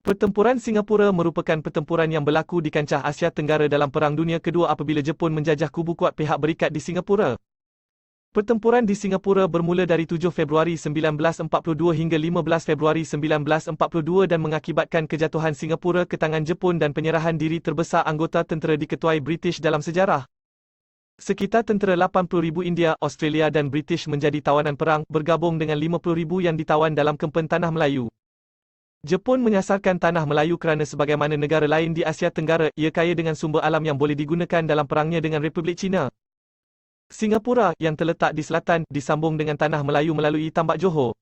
Pertempuran Singapura merupakan pertempuran yang berlaku di kancah Asia Tenggara dalam Perang Dunia Kedua apabila Jepun menjajah kubu kuat pihak berikat di Singapura. Pertempuran di Singapura bermula dari 7 Februari 1942 hingga 15 Februari 1942 dan mengakibatkan kejatuhan Singapura ke tangan Jepun dan penyerahan diri terbesar anggota tentera diketuai British dalam sejarah. Sekitar tentera 80,000 India, Australia dan British menjadi tawanan perang, bergabung dengan 50,000 yang ditawan dalam kempen Tanah Melayu. Jepun menyasarkan Tanah Melayu kerana sebagaimana negara lain di Asia Tenggara, ia kaya dengan sumber alam yang boleh digunakan dalam perangnya dengan Republik China. Singapura, yang terletak di selatan, disambung dengan Tanah Melayu melalui Tambak Johor.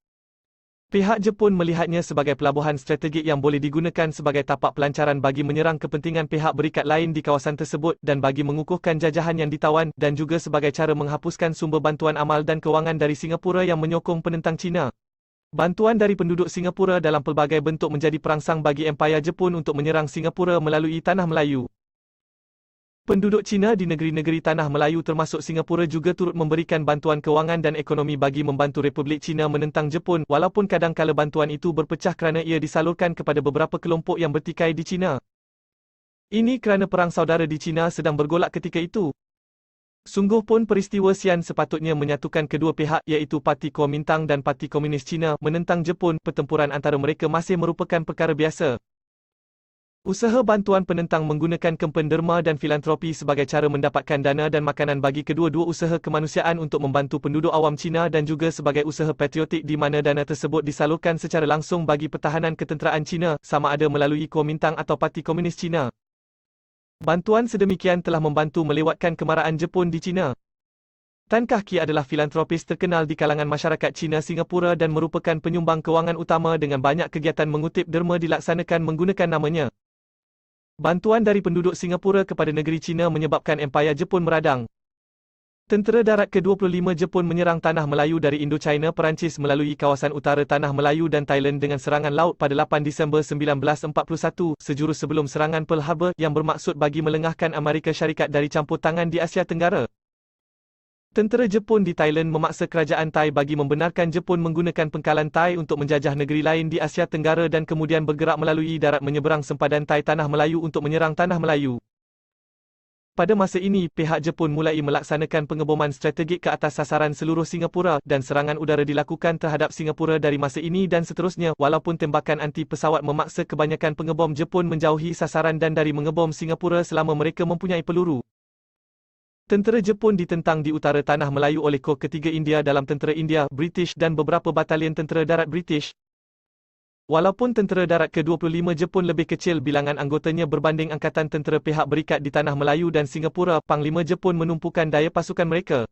Pihak Jepun melihatnya sebagai pelabuhan strategik yang boleh digunakan sebagai tapak pelancaran bagi menyerang kepentingan pihak berikat lain di kawasan tersebut dan bagi mengukuhkan jajahan yang ditawan dan juga sebagai cara menghapuskan sumber bantuan amal dan kewangan dari Singapura yang menyokong penentang China. Bantuan dari penduduk Singapura dalam pelbagai bentuk menjadi perangsang bagi Empayar Jepun untuk menyerang Singapura melalui Tanah Melayu. Penduduk Cina di negeri-negeri Tanah Melayu termasuk Singapura juga turut memberikan bantuan kewangan dan ekonomi bagi membantu Republik China menentang Jepun, walaupun kadang-kala bantuan itu berpecah kerana ia disalurkan kepada beberapa kelompok yang bertikai di China. Ini kerana perang saudara di China sedang bergolak ketika itu. Sungguh pun peristiwa Xian sepatutnya menyatukan kedua pihak iaitu Parti Kuomintang dan Parti Komunis China menentang Jepun. Pertempuran antara mereka masih merupakan perkara biasa. Usaha bantuan penentang menggunakan kempen derma dan filantropi sebagai cara mendapatkan dana dan makanan bagi kedua-dua usaha kemanusiaan untuk membantu penduduk awam China dan juga sebagai usaha patriotik di mana dana tersebut disalurkan secara langsung bagi pertahanan ketenteraan China, sama ada melalui Kuomintang atau Parti Komunis China. Bantuan sedemikian telah membantu melewatkan kemarahan Jepun di China. Tan Kah Kie adalah filantropis terkenal di kalangan masyarakat China Singapura dan merupakan penyumbang kewangan utama dengan banyak kegiatan mengutip derma dilaksanakan menggunakan namanya. Bantuan dari penduduk Singapura kepada negeri China menyebabkan Empayar Jepun meradang. Tentera Darat ke-25 Jepun menyerang Tanah Melayu dari Indochina Perancis melalui kawasan utara Tanah Melayu dan Thailand dengan serangan laut pada 8 Disember 1941, sejurus sebelum serangan Pearl Harbor yang bermaksud bagi melengahkan Amerika Syarikat dari campur tangan di Asia Tenggara. Tentera Jepun di Thailand memaksa kerajaan Thai bagi membenarkan Jepun menggunakan pengkalan Thai untuk menjajah negeri lain di Asia Tenggara dan kemudian bergerak melalui darat menyeberang sempadan Thai Tanah Melayu untuk menyerang Tanah Melayu. Pada masa ini, pihak Jepun mulai melaksanakan pengeboman strategik ke atas sasaran seluruh Singapura dan serangan udara dilakukan terhadap Singapura dari masa ini dan seterusnya, walaupun tembakan anti pesawat memaksa kebanyakan pengebom Jepun menjauhi sasaran dan dari mengebom Singapura selama mereka mempunyai peluru. Tentera Jepun ditentang di utara Tanah Melayu oleh Kor Ketiga India dalam tentera India, British dan beberapa batalion tentera darat British. Walaupun tentera darat ke-25 Jepun lebih kecil bilangan anggotanya berbanding angkatan tentera pihak berikat di Tanah Melayu dan Singapura, Panglima Jepun menumpukan daya pasukan mereka.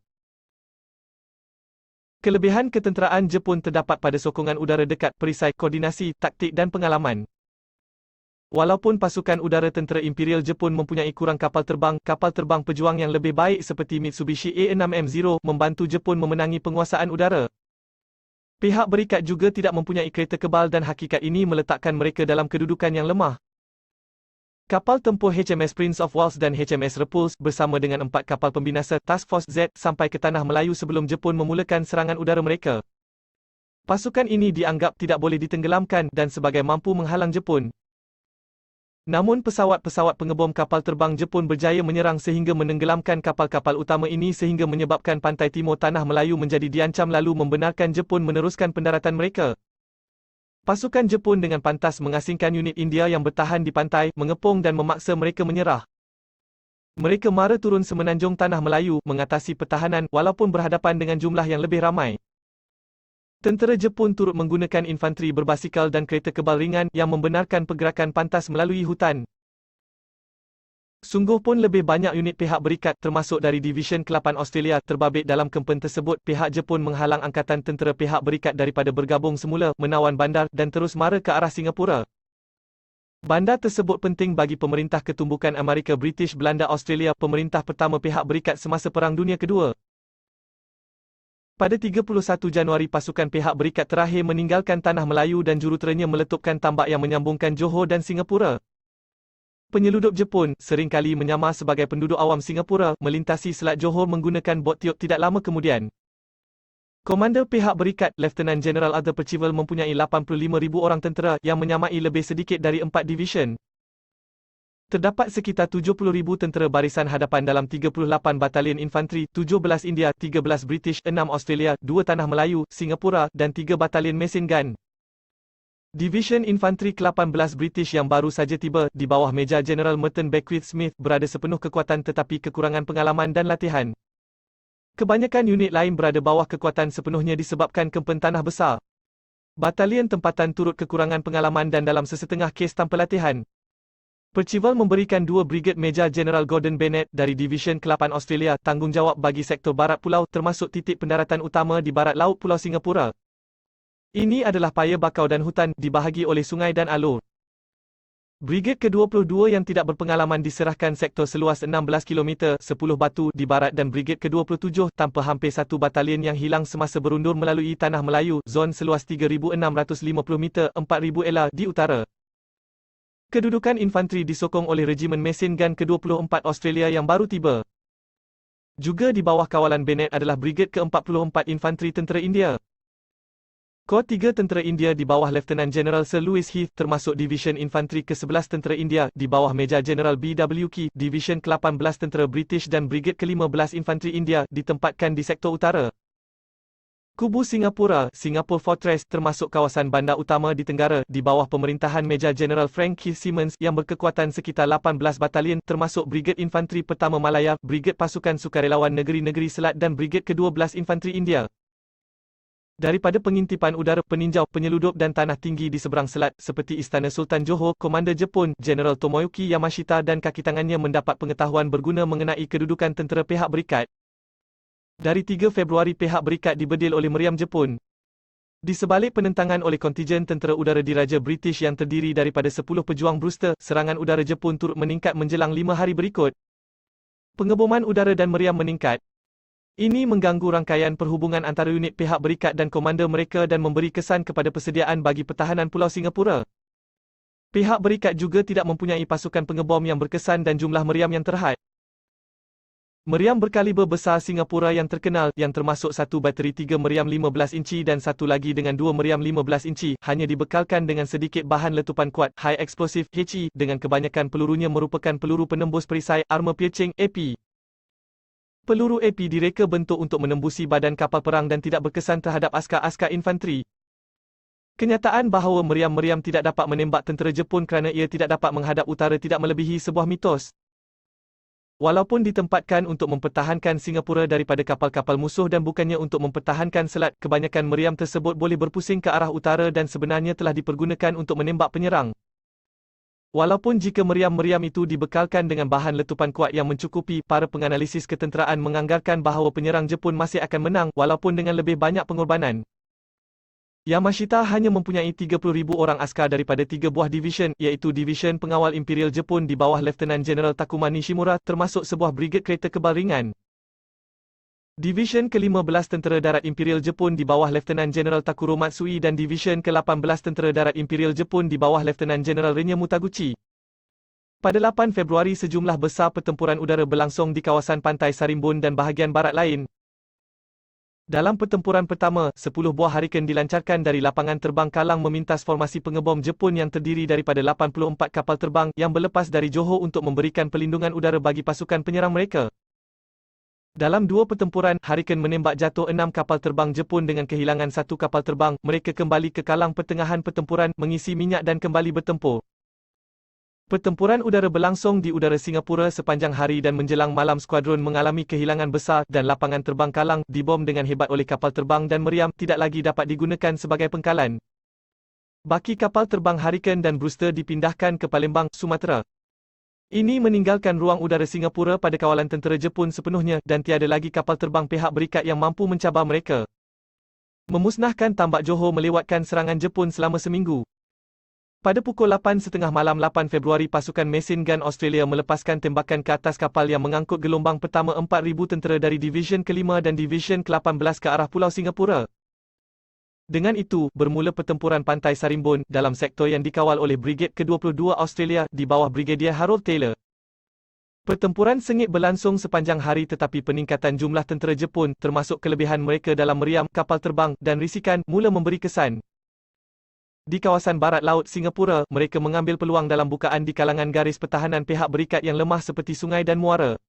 Kelebihan ketenteraan Jepun terdapat pada sokongan udara dekat, perisai, koordinasi, taktik dan pengalaman. Walaupun pasukan udara tentera Imperial Jepun mempunyai kurang kapal terbang pejuang yang lebih baik seperti Mitsubishi A6M0 membantu Jepun memenangi penguasaan udara. Pihak berikat juga tidak mempunyai kereta kebal dan hakikat ini meletakkan mereka dalam kedudukan yang lemah. Kapal tempur HMS Prince of Wales dan HMS Repulse bersama dengan 4 kapal pembinasa Task Force Z sampai ke Tanah Melayu sebelum Jepun memulakan serangan udara mereka. Pasukan ini dianggap tidak boleh ditenggelamkan dan sebagai mampu menghalang Jepun. Namun pesawat-pesawat pengebom kapal terbang Jepun berjaya menyerang sehingga menenggelamkan kapal-kapal utama ini sehingga menyebabkan pantai timur Tanah Melayu menjadi diancam lalu membenarkan Jepun meneruskan pendaratan mereka. Pasukan Jepun dengan pantas mengasingkan unit India yang bertahan di pantai, mengepung dan memaksa mereka menyerah. Mereka mara turun semenanjung Tanah Melayu, mengatasi pertahanan, walaupun berhadapan dengan jumlah yang lebih ramai. Tentera Jepun turut menggunakan infanteri berbasikal dan kereta kebal ringan yang membenarkan pergerakan pantas melalui hutan. Sungguh pun lebih banyak unit pihak berikat, termasuk dari Division ke-8 Australia, terbabit dalam kempen tersebut. Pihak Jepun menghalang angkatan tentera pihak berikat daripada bergabung semula, menawan bandar, dan terus mara ke arah Singapura. Bandar tersebut penting bagi pemerintah ketumbukan Amerika British Belanda Australia, pemerintah pertama pihak berikat semasa Perang Dunia Kedua. Pada 31 Januari pasukan pihak berikat terakhir meninggalkan Tanah Melayu dan juruteranya meletupkan tambak yang menyambungkan Johor dan Singapura. Penyeludup Jepun, seringkali menyamar sebagai penduduk awam Singapura, melintasi Selat Johor menggunakan bot tiup tidak lama kemudian. Komander pihak berikat, Lieutenant General Arthur Percival mempunyai 85,000 orang tentera yang menyamai lebih sedikit dari 4 division. Terdapat sekitar 70,000 tentera barisan hadapan dalam 38 batalion infanteri, 17 India, 13 British, 6 Australia, 2 Tanah Melayu, Singapura, dan 3 batalion mesin gun. Division Infanteri ke-18 British yang baru saja tiba, di bawah Major General Merton Beckwith Smith, berada sepenuh kekuatan tetapi kekurangan pengalaman dan latihan. Kebanyakan unit lain berada bawah kekuatan sepenuhnya disebabkan kempen tanah besar. Batalion tempatan turut kekurangan pengalaman dan dalam sesetengah kes tanpa latihan. Percival memberikan 2 Brigade Major General Gordon Bennett dari Division ke-8 Australia tanggungjawab bagi sektor barat pulau termasuk titik pendaratan utama di barat laut Pulau Singapura. Ini adalah paya bakau dan hutan dibahagi oleh sungai dan alur. Brigade ke-22 yang tidak berpengalaman diserahkan sektor seluas 16 km 10 batu di barat dan Brigade ke-27 tanpa hampir satu batalion yang hilang semasa berundur melalui Tanah Melayu, zon seluas 3,650 meter 4,000 ela di utara. Kedudukan infanteri disokong oleh Regimen Mesin Gun ke-24 Australia yang baru tiba. Juga di bawah kawalan Bennett adalah Brigade ke-44 Infanteri Tentera India. Kor 3 Tentera India di bawah Lieutenant General Sir Louis Heath termasuk Division Infanteri ke-11 Tentera India di bawah Major General B.W. Key, Division ke-18 Tentera British dan Brigade ke-15 Infanteri India ditempatkan di sektor utara. Kubu Singapura, Singapore Fortress termasuk kawasan bandar utama di tenggara di bawah pemerintahan Major General Frank Keith Simmons yang berkekuatan sekitar 18 batalion termasuk Brigade Infanteri Pertama Malaya, Brigade Pasukan Sukarelawan Negeri-Negeri Selat dan Brigade ke-12 Infanteri India. Daripada pengintipan udara, peninjau, penyeludup dan tanah tinggi di seberang selat seperti Istana Sultan Johor, Komander Jepun, General Tomoyuki Yamashita dan kaki tangannya mendapat pengetahuan berguna mengenai kedudukan tentera pihak berikat. Dari 3 Februari pihak berikat dibedil oleh meriam Jepun. Di sebalik penentangan oleh kontijen tentera udara diraja British yang terdiri daripada 10 pejuang Brewster, serangan udara Jepun turut meningkat menjelang 5 hari berikut. Pengeboman udara dan meriam meningkat. Ini mengganggu rangkaian perhubungan antara unit pihak berikat dan komander mereka dan memberi kesan kepada persediaan bagi pertahanan Pulau Singapura. Pihak berikat juga tidak mempunyai pasukan pengebom yang berkesan dan jumlah meriam yang terhad. Meriam berkaliber besar Singapura yang terkenal, yang termasuk satu bateri 3 meriam 15 inci dan satu lagi dengan 2 meriam 15 inci, hanya dibekalkan dengan sedikit bahan letupan kuat, High Explosive HE, dengan kebanyakan pelurunya merupakan peluru penembus perisai, armor piercing, AP. Peluru AP direka bentuk untuk menembusi badan kapal perang dan tidak berkesan terhadap askar-askar infanteri. Kenyataan bahawa meriam-meriam tidak dapat menembak tentera Jepun kerana ia tidak dapat menghadap utara tidak melebihi sebuah mitos. Walaupun ditempatkan untuk mempertahankan Singapura daripada kapal-kapal musuh dan bukannya untuk mempertahankan selat, kebanyakan meriam tersebut boleh berpusing ke arah utara dan sebenarnya telah dipergunakan untuk menembak penyerang. Walaupun jika meriam-meriam itu dibekalkan dengan bahan letupan kuat yang mencukupi, para penganalisis ketenteraan menganggarkan bahawa penyerang Jepun masih akan menang walaupun dengan lebih banyak pengorbanan. Yamashita hanya mempunyai 30,000 orang askar daripada 3 buah division, iaitu Division Pengawal Imperial Jepun di bawah Lieutenant General Takuma Nishimura, termasuk sebuah brigade kereta kebal ringan. Division ke-15 Tentera Darat Imperial Jepun di bawah Lieutenant General Takuro Matsui dan Division ke-18 Tentera Darat Imperial Jepun di bawah Lieutenant General Renya Mutaguchi. Pada 8 Februari sejumlah besar pertempuran udara berlangsung di kawasan pantai Sarimbun dan bahagian barat lain. Dalam pertempuran pertama, 10 buah Hurricane dilancarkan dari lapangan terbang Kalang memintas formasi pengebom Jepun yang terdiri daripada 84 kapal terbang yang berlepas dari Johor untuk memberikan perlindungan udara bagi pasukan penyerang mereka. Dalam 2 pertempuran, Hurricane menembak jatuh 6 kapal terbang Jepun dengan kehilangan 1 kapal terbang. Mereka kembali ke Kalang pertengahan pertempuran, mengisi minyak dan kembali bertempur. Pertempuran udara berlangsung di udara Singapura sepanjang hari dan menjelang malam skuadron mengalami kehilangan besar dan lapangan terbang Kalang dibom dengan hebat oleh kapal terbang dan meriam tidak lagi dapat digunakan sebagai pengkalan. Baki kapal terbang Hurricane dan Brewster dipindahkan ke Palembang, Sumatera. Ini meninggalkan ruang udara Singapura pada kawalan tentera Jepun sepenuhnya dan tiada lagi kapal terbang pihak berikat yang mampu mencabar mereka. Memusnahkan tambak Johor melewatkan serangan Jepun selama seminggu. Pada pukul 8.30 malam 8 Februari pasukan mesin gun Australia melepaskan tembakan ke atas kapal yang mengangkut gelombang pertama 4,000 tentera dari Division ke-5 dan Division ke-18 ke arah Pulau Singapura. Dengan itu, bermula pertempuran pantai Sarimbun dalam sektor yang dikawal oleh Brigade ke-22 Australia di bawah Brigadier Harold Taylor. Pertempuran sengit berlangsung sepanjang hari tetapi peningkatan jumlah tentera Jepun, termasuk kelebihan mereka dalam meriam kapal terbang dan risikan, mula memberi kesan. Di kawasan barat laut Singapura, mereka mengambil peluang dalam bukaan di kalangan garis pertahanan pihak berikat yang lemah seperti sungai dan muara.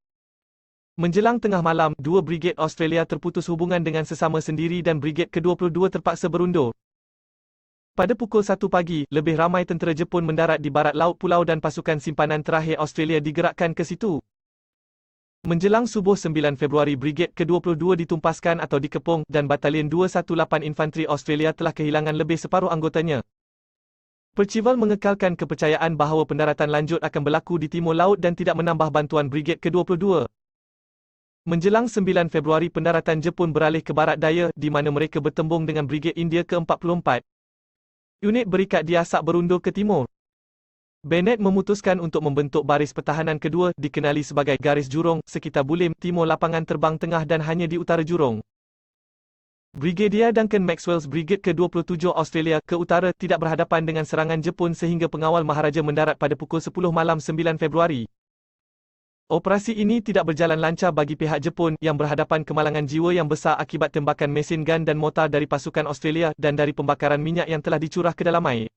Menjelang tengah malam, dua brigade Australia terputus hubungan dengan sesama sendiri dan brigade ke-22 terpaksa berundur. Pada pukul 1 pagi, lebih ramai tentera Jepun mendarat di barat laut pulau dan pasukan simpanan terakhir Australia digerakkan ke situ. Menjelang subuh 9 Februari, brigade ke-22 ditumpaskan atau dikepung dan Batalion 218 Infanteri Australia telah kehilangan lebih separuh anggotanya. Percival mengekalkan kepercayaan bahawa pendaratan lanjut akan berlaku di timur laut dan tidak menambah bantuan brigade ke-22. Menjelang 9 Februari, pendaratan Jepun beralih ke barat daya, di mana mereka bertembung dengan Brigade India ke-44. Unit berikat diasak berundur ke timur. Bennett memutuskan untuk membentuk baris pertahanan kedua, dikenali sebagai Garis Jurong, sekitar Bulim, timur lapangan terbang tengah dan hanya di utara jurong. Brigadier Duncan Maxwell's Brigade ke-27 Australia ke utara tidak berhadapan dengan serangan Jepun sehingga pengawal Maharaja mendarat pada pukul 10 malam 9 Februari. Operasi ini tidak berjalan lancar bagi pihak Jepun yang berhadapan kemalangan jiwa yang besar akibat tembakan mesin gun dan mortar dari pasukan Australia dan dari pembakaran minyak yang telah dicurah ke dalam air.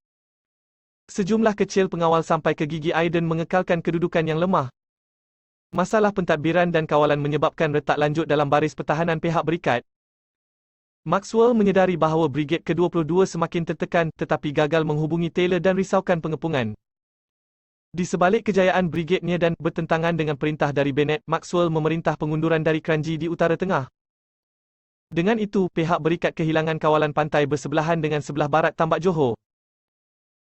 Sejumlah kecil pengawal sampai ke gigi air dan mengekalkan kedudukan yang lemah. Masalah pentadbiran dan kawalan menyebabkan retak lanjut dalam baris pertahanan pihak berikat. Maxwell menyedari bahawa Brigade ke-22 semakin tertekan tetapi gagal menghubungi Taylor dan risaukan pengepungan. Di sebalik kejayaan brigadnya dan bertentangan dengan perintah dari Bennett, Maxwell memerintah pengunduran dari Kranji di utara tengah. Dengan itu, pihak berikat kehilangan kawalan pantai bersebelahan dengan sebelah barat tambak Johor.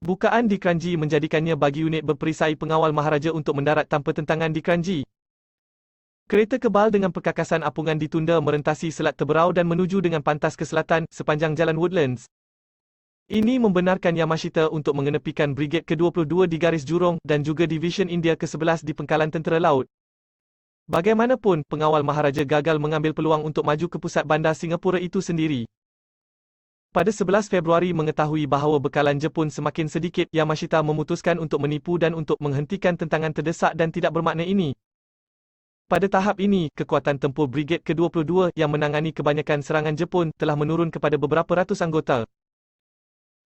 Bukaan di Kranji menjadikannya bagi unit berperisai pengawal Maharaja untuk mendarat tanpa tentangan di Kranji. Kereta kebal dengan perkakasan apungan ditunda merentasi Selat Teberau dan menuju dengan pantas ke selatan sepanjang Jalan Woodlands. Ini membenarkan Yamashita untuk mengenepikan Brigade ke-22 di garis jurong dan juga Division India ke-11 di pengkalan tentera laut. Bagaimanapun, pengawal Maharaja gagal mengambil peluang untuk maju ke pusat bandar Singapura itu sendiri. Pada 11 Februari mengetahui bahawa bekalan Jepun semakin sedikit, Yamashita memutuskan untuk menipu dan untuk menghentikan tentangan terdesak dan tidak bermakna ini. Pada tahap ini, kekuatan tempur Brigade ke-22 yang menangani kebanyakan serangan Jepun telah menurun kepada beberapa ratus anggota.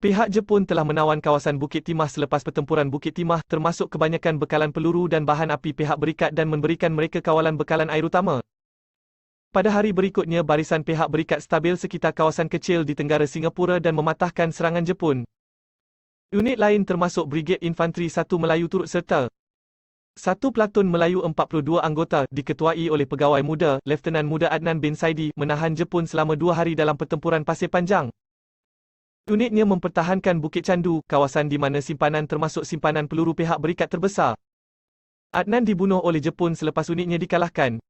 Pihak Jepun telah menawan kawasan Bukit Timah selepas pertempuran Bukit Timah, termasuk kebanyakan bekalan peluru dan bahan api pihak berikat dan memberikan mereka kawalan bekalan air utama. Pada hari berikutnya, barisan pihak berikat stabil sekitar kawasan kecil di tenggara Singapura dan mematahkan serangan Jepun. Unit lain termasuk Brigade Infanteri 1 Melayu turut serta. Satu pelakon Melayu 42 anggota, diketuai oleh pegawai muda, Lieutenant Muda Adnan bin Saidi, menahan Jepun selama 2 hari dalam pertempuran Pasir Panjang. Unitnya mempertahankan Bukit Candu, kawasan di mana simpanan termasuk simpanan peluru pihak berikat terbesar. Adnan dibunuh oleh Jepun selepas unitnya dikalahkan.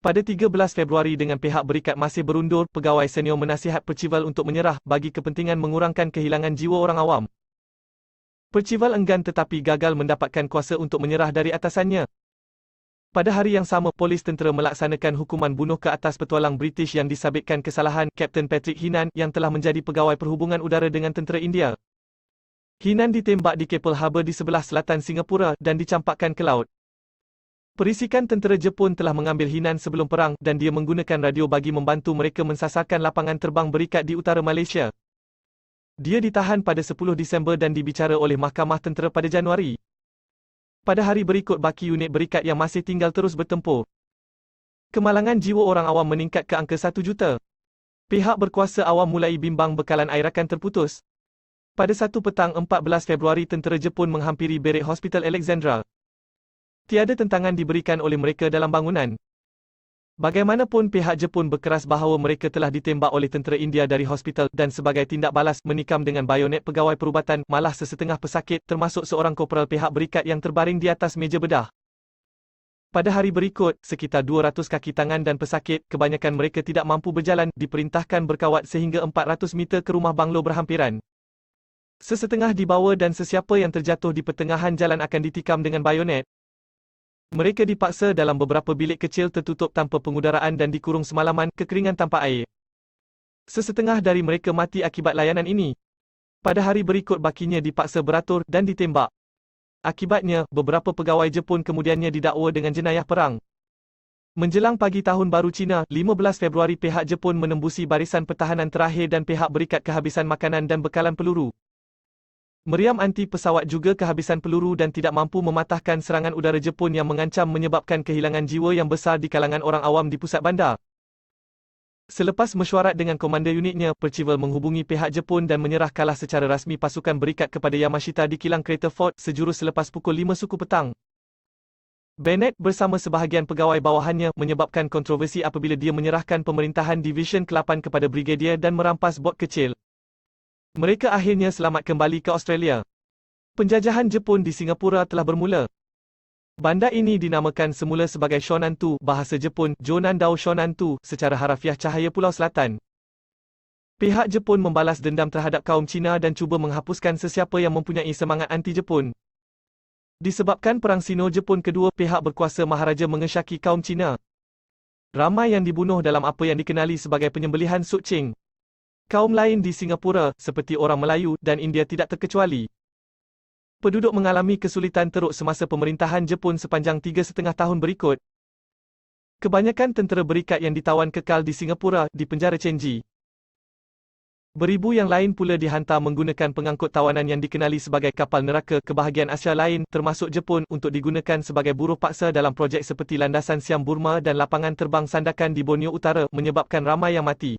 Pada 13 Februari dengan pihak berikat masih berundur, pegawai senior menasihat Percival untuk menyerah bagi kepentingan mengurangkan kehilangan jiwa orang awam. Percival enggan tetapi gagal mendapatkan kuasa untuk menyerah dari atasannya. Pada hari yang sama, polis tentera melaksanakan hukuman bunuh ke atas petualang British yang disabitkan kesalahan, Kapten Patrick Hinan, yang telah menjadi pegawai perhubungan udara dengan tentera India. Hinan ditembak di Keppel Harbour di sebelah selatan Singapura dan dicampakkan ke laut. Perisikan tentera Jepun telah mengambil Hinan sebelum perang dan dia menggunakan radio bagi membantu mereka mensasarkan lapangan terbang berikat di utara Malaysia. Dia ditahan pada 10 Disember dan dibicara oleh Mahkamah Tentera pada Januari. Pada hari berikut, baki unit berikat yang masih tinggal terus bertempur. Kemalangan jiwa orang awam meningkat ke angka 1 juta. Pihak berkuasa awam mulai bimbang bekalan air akan terputus. Pada 1 petang 14 Februari, tentera Jepun menghampiri Berik Hospital Alexandra. Tiada tentangan diberikan oleh mereka dalam bangunan. Bagaimanapun, pihak Jepun berkeras bahawa mereka telah ditembak oleh tentera India dari hospital dan sebagai tindak balas menikam dengan bayonet pegawai perubatan, malah sesetengah pesakit, termasuk seorang korporal pihak berikat yang terbaring di atas meja bedah. Pada hari berikut, sekitar 200 kaki tangan dan pesakit, kebanyakan mereka tidak mampu berjalan, diperintahkan berkawat sehingga 400 meter ke rumah banglo berhampiran. Sesetengah dibawa dan sesiapa yang terjatuh di pertengahan jalan akan ditikam dengan bayonet. Mereka dipaksa dalam beberapa bilik kecil tertutup tanpa pengudaraan dan dikurung semalaman, kekeringan tanpa air. Sesetengah dari mereka mati akibat layanan ini. Pada hari berikut, bakinya dipaksa beratur dan ditembak. Akibatnya, beberapa pegawai Jepun kemudiannya didakwa dengan jenayah perang. Menjelang pagi Tahun Baru Cina, 15 Februari pihak Jepun menembusi barisan pertahanan terakhir dan pihak berikat kehabisan makanan dan bekalan peluru. Meriam anti pesawat juga kehabisan peluru dan tidak mampu mematahkan serangan udara Jepun yang mengancam menyebabkan kehilangan jiwa yang besar di kalangan orang awam di pusat bandar. Selepas mesyuarat dengan komander unitnya, Percival menghubungi pihak Jepun dan menyerah kalah secara rasmi pasukan berikat kepada Yamashita di kilang kereta Fort sejurus selepas pukul 5 suku petang. Bennett bersama sebahagian pegawai bawahannya menyebabkan kontroversi apabila dia menyerahkan pemerintahan Division ke-8 kepada Brigadier dan merampas bot kecil. Mereka akhirnya selamat kembali ke Australia. Penjajahan Jepun di Singapura telah bermula. Bandar ini dinamakan semula sebagai Shonan-tu, bahasa Jepun, Jonandao Shonan-tu, secara harafiah Cahaya Pulau Selatan. Pihak Jepun membalas dendam terhadap kaum Cina dan cuba menghapuskan sesiapa yang mempunyai semangat anti-Jepun. Disebabkan Perang Sino-Jepun kedua, pihak berkuasa Maharaja mengesyaki kaum Cina. Ramai yang dibunuh dalam apa yang dikenali sebagai penyembelihan Suk Ching. Kaum lain di Singapura, seperti orang Melayu dan India tidak terkecuali. Penduduk mengalami kesulitan teruk semasa pemerintahan Jepun sepanjang 3,5 tahun berikut. Kebanyakan tentera berikat yang ditawan kekal di Singapura, di penjara Chenji. Beribu yang lain pula dihantar menggunakan pengangkut tawanan yang dikenali sebagai kapal neraka ke bahagian Asia lain, termasuk Jepun, untuk digunakan sebagai buruh paksa dalam projek seperti landasan Siam Burma dan lapangan terbang Sandakan di Borneo Utara, menyebabkan ramai yang mati.